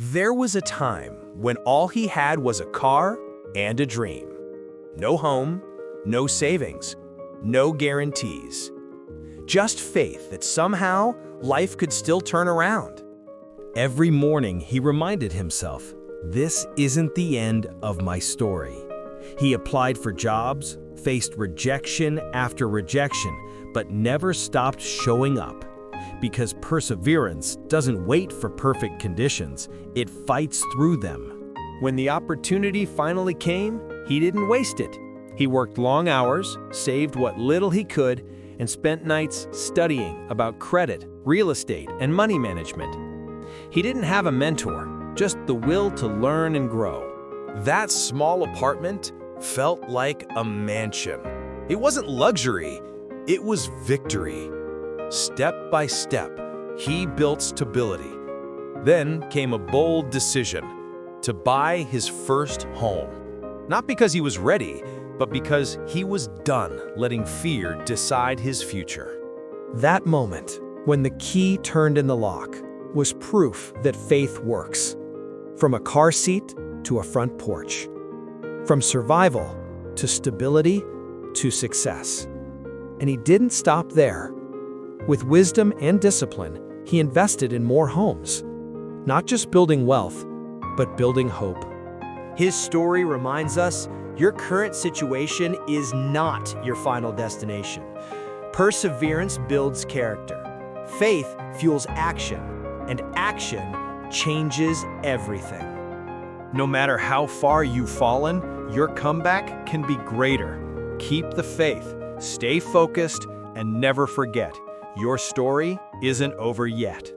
There was a time when all he had was a car and a dream. No home, no savings, no guarantees. Just faith that somehow life could still turn around. Every morning he reminded himself, this isn't the end of my story. He applied for jobs, faced rejection after rejection, but never stopped showing up. Because perseverance doesn't wait for perfect conditions, it fights through them. When the opportunity finally came, he didn't waste it. He worked long hours, saved what little he could, and spent nights studying about credit, real estate, and money management. He didn't have a mentor, just the will to learn and grow. That small apartment felt like a mansion. It wasn't luxury, it was victory. Step by step, he built stability. Then came a bold decision to buy his first home. Not because he was ready, but because he was done letting fear decide his future. That moment, when the key turned in the lock, was proof that faith works. From a car seat to a front porch. From survival to stability to success. And he didn't stop there. With wisdom and discipline, he invested in more homes. Not just building wealth, but building hope. His story reminds us your current situation is not your final destination. Perseverance builds character. Faith fuels action, and action changes everything. No matter how far you've fallen, your comeback can be greater. Keep the faith, stay focused, and never forget, your story isn't over yet.